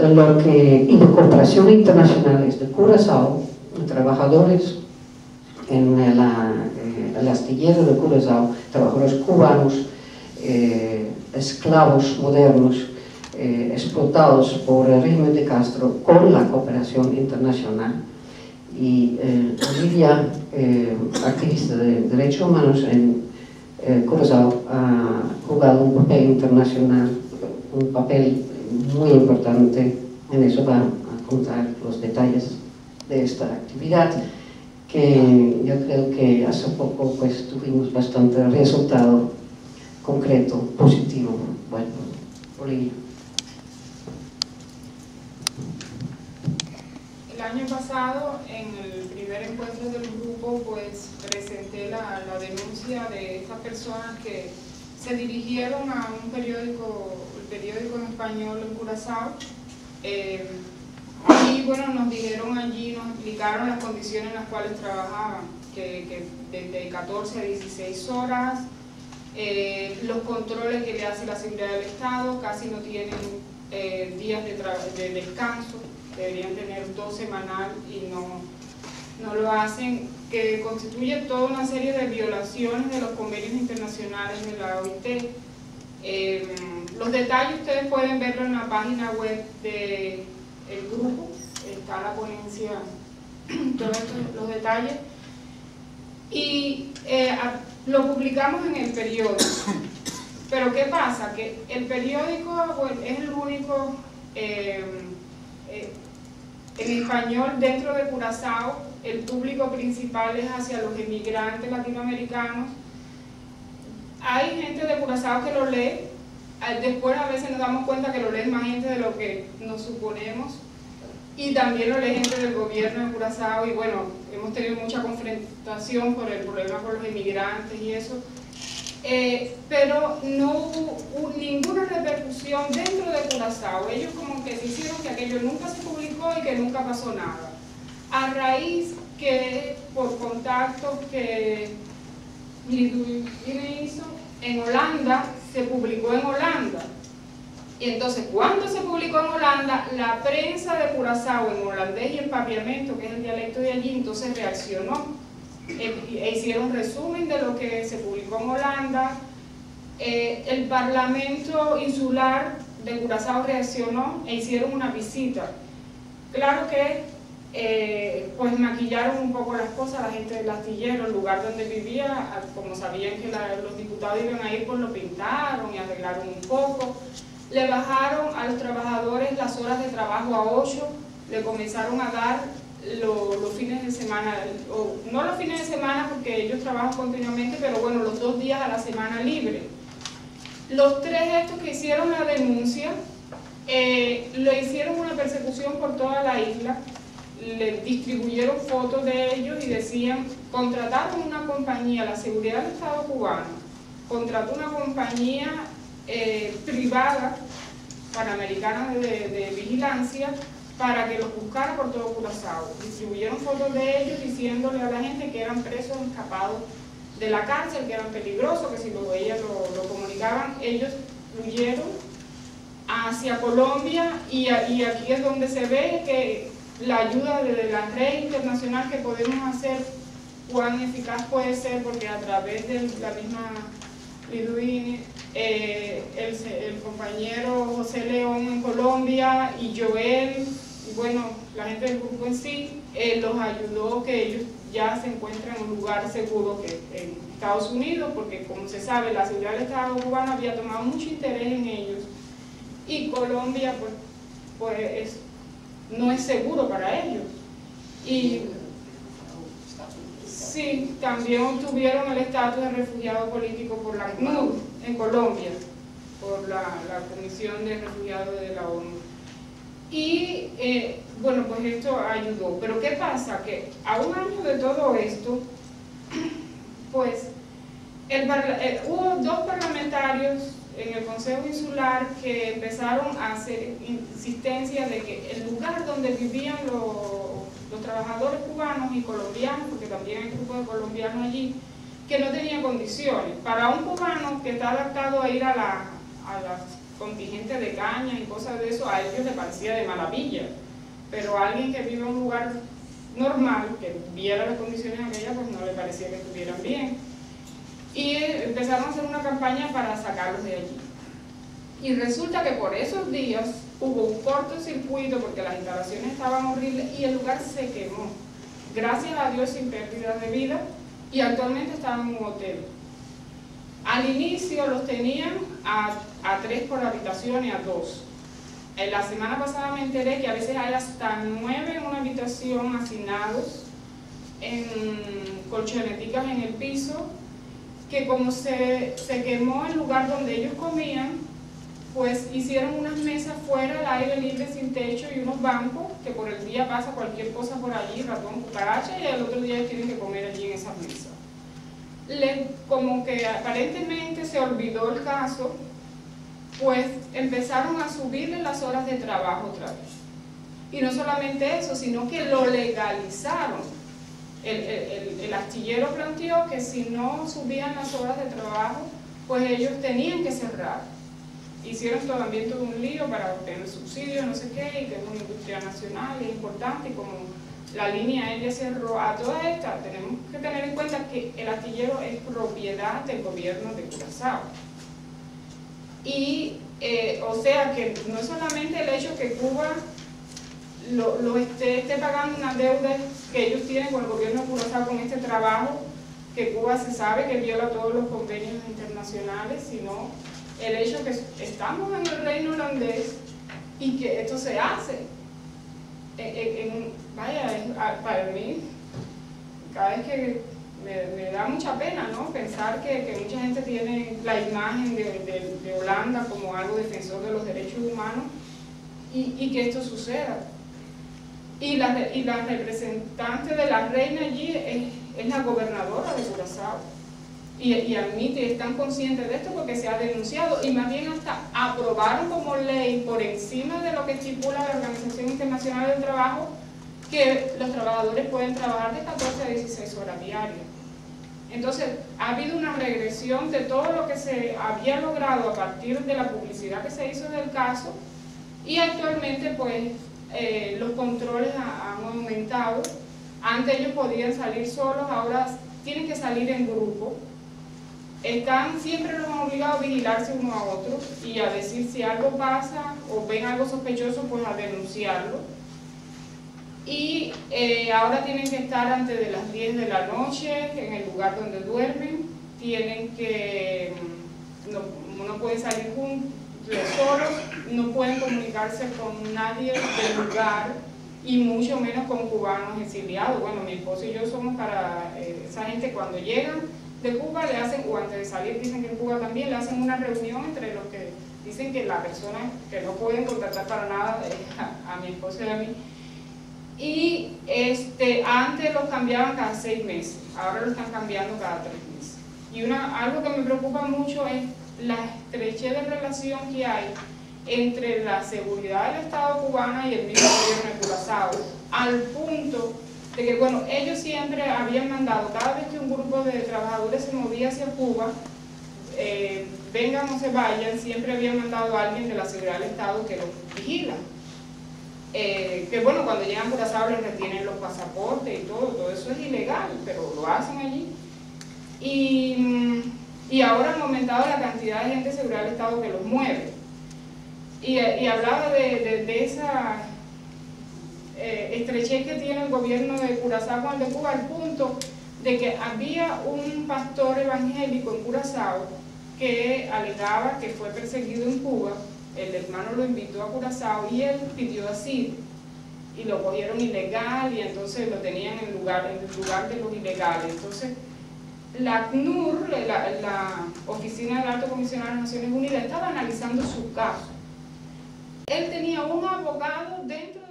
y de cooperación internacional es de Curazao, trabajadores en el astillero de Curazao, trabajadores cubanos, esclavos modernos, explotados por el régimen de Castro con la cooperación internacional. Y Olivia, activista de derechos humanos en Curazao, ha jugado un papel internacional, un papel muy importante. En eso va a contar los detalles de esta actividad, que yo creo que hace poco pues tuvimos bastante resultado concreto, positivo. Bueno, Olivia. El año pasado, en el primer encuentro del grupo, pues presenté la denuncia de estas personas que se dirigieron a un periódico, el periódico en español en Curazao, y bueno, nos dijeron allí, nos explicaron las condiciones en las cuales trabajaban, que desde 14 a 16 horas, los controles que le hace la seguridad del Estado, casi no tienen días de descanso, deberían tener 2 semanal y no lo hacen, que constituye toda una serie de violaciones de los convenios internacionales de la OIT. Los detalles ustedes pueden verlo en la página web del grupo, está la ponencia, todos los detalles, y lo publicamos en el periódico. Pero ¿qué pasa? Que el periódico es el único en español dentro de Curazao. El público principal es hacia los emigrantes latinoamericanos. Hay gente de Curazao que lo lee, después a veces nos damos cuenta que lo lee más gente de lo que nos suponemos, y también lo lee gente del gobierno de Curazao, y bueno, hemos tenido mucha confrontación por el problema con los emigrantes y eso, pero no hubo ninguna repercusión dentro de Curazao. Ellos como que hicieron que aquello nunca se publicó y que nunca pasó nada, a raíz que por contactos que Lidwine hizo en Holanda, se publicó en Holanda. Y entonces, cuando se publicó en Holanda, la prensa de Curazao en holandés y en papiamento, que es el dialecto de allí, entonces reaccionó e hicieron resumen de lo que se publicó en Holanda. El Parlamento Insular de Curazao reaccionó e hicieron una visita. Claro que pues maquillaron un poco las cosas, la gente del astillero, el lugar donde vivía, como sabían que los diputados iban a ir, pues lo pintaron y arreglaron un poco. Le bajaron a los trabajadores las horas de trabajo a 8, le comenzaron a dar los fines de semana, o no los fines de semana porque ellos trabajan continuamente, pero bueno, los 2 días a la semana libre. Los 3 estos que hicieron la denuncia, le hicieron una persecución por toda la isla, le distribuyeron fotos de ellos y decían, contrataron una compañía, la seguridad del Estado cubano, contrató una compañía privada panamericana de vigilancia para que los buscara por todo Curazao. Distribuyeron fotos de ellos diciéndole a la gente que eran presos escapados de la cárcel, que eran peligrosos, que si lo veían lo comunicaban. Ellos huyeron hacia Colombia, y aquí es donde se ve que la ayuda de la red internacional que podemos hacer, cuán eficaz puede ser, porque a través de la misma Lidwine, el compañero José León en Colombia y Joel, y bueno, la gente del grupo en sí, los ayudó, que ellos ya se encuentran en un lugar seguro, que en Estados Unidos, porque como se sabe, la seguridad del Estado cubano había tomado mucho interés en ellos, y Colombia pues no es seguro para ellos. Y sí, también obtuvieron el estatus de refugiado político por la ACNUR en Colombia, por la Comisión de Refugiados de la ONU. Y bueno, pues esto ayudó. Pero ¿qué pasa? Que a un año de todo esto, pues hubo 2 parlamentarios en el Consejo Insular que empezaron a hacer insistencia de que el lugar donde vivían los trabajadores cubanos y colombianos, porque también hay grupos de colombianos allí, que no tenían condiciones. Para un cubano que está adaptado a ir a las contingente de caña y cosas de eso, a ellos les parecía de maravilla, pero a alguien que vive en un lugar normal, que viera las condiciones aquellas, pues no le parecía que estuvieran bien. Y empezaron a hacer una campaña para sacarlos de allí. Y resulta que por esos días hubo un cortocircuito porque las instalaciones estaban horribles y el lugar se quemó. Gracias a Dios sin pérdidas de vida, y actualmente están en un hotel. Al inicio los tenían a 3 por habitación y a 2. La semana pasada me enteré que a veces hay hasta 9 en una habitación hacinados, en colchoneticas en el piso, que como se quemó el lugar donde ellos comían, pues hicieron unas mesas fuera al aire libre sin techo y unos bancos que por el día pasa cualquier cosa por allí, ratón, cucaracha, y el otro día tienen que comer allí en esas mesas. Como que aparentemente se olvidó el caso, pues empezaron a subirle las horas de trabajo otra vez. Y no solamente eso, sino que lo legalizaron. El astillero planteó que si no subían las horas de trabajo, pues ellos tenían que cerrar. Hicieron también todo un lío para obtener subsidios, no sé qué, y que es una industria nacional, y es importante, y como la línea aérea cerró a toda esta, tenemos que tener en cuenta que el astillero es propiedad del gobierno de Curazao. Y, o sea, que no es solamente el hecho que Cuba esté pagando una deuda que ellos tienen con el gobierno de Curazao con este trabajo, que Cuba se sabe que viola todos los convenios internacionales, sino el hecho que estamos en el reino holandés y que esto se hace. Vaya, para mí, cada vez que me da mucha pena, ¿no? Pensar que mucha gente tiene la imagen de Holanda como algo defensor de los derechos humanos y que esto suceda. Y la representante de la reina allí es la gobernadora de Curazao. Y admite, están conscientes de esto porque se ha denunciado, y más bien hasta aprobaron como ley por encima de lo que estipula la Organización Internacional del Trabajo, que los trabajadores pueden trabajar de 14 a 16 horas diarias. Entonces, ha habido una regresión de todo lo que se había logrado a partir de la publicidad que se hizo del caso, y actualmente pues los controles han aumentado. Antes ellos podían salir solos, ahora tienen que salir en grupo. Siempre los han obligado a vigilarse uno a otro y a decir si algo pasa o ven algo sospechoso, pues a denunciarlo. Y ahora tienen que estar antes de las 10 de la noche en el lugar donde duermen, tienen que, no pueden salir juntos, solos, no pueden comunicarse con nadie del lugar y mucho menos con cubanos exiliados. Bueno, mi esposo y yo somos para esa gente cuando llegan de Cuba, le hacen, o antes de salir dicen que en Cuba también le hacen una reunión entre los que dicen que la persona que no pueden contactar para nada a mi esposo y a mí. Y antes los cambiaban cada 6 meses, ahora lo están cambiando cada 3 meses. Y algo que me preocupa mucho es la estrechez de relación que hay entre la seguridad del Estado cubano y el mismo gobierno de Curazao, al punto de que, bueno, ellos siempre habían mandado, cada vez que un grupo de trabajadores se movía hacia Cuba, vengan o se vayan, siempre habían mandado a alguien de la seguridad del Estado que los vigila. Que bueno, cuando llegan a Curazao les retienen los pasaportes y todo eso es ilegal, pero lo hacen allí. Y ahora han aumentado la cantidad de gente de seguridad del Estado que los mueve. Y hablaba de esa estrechez que tiene el gobierno de Curazao con el de Cuba, al punto de que había un pastor evangélico en Curazao que alegaba que fue perseguido en Cuba. El hermano lo invitó a Curazao y él pidió asilo y lo cogieron ilegal y entonces lo tenían en el lugar de los ilegales. Entonces la ACNUR, la Oficina del Alto Comisionado de las Naciones Unidas, estaba analizando su caso. Él tenía un abogado dentro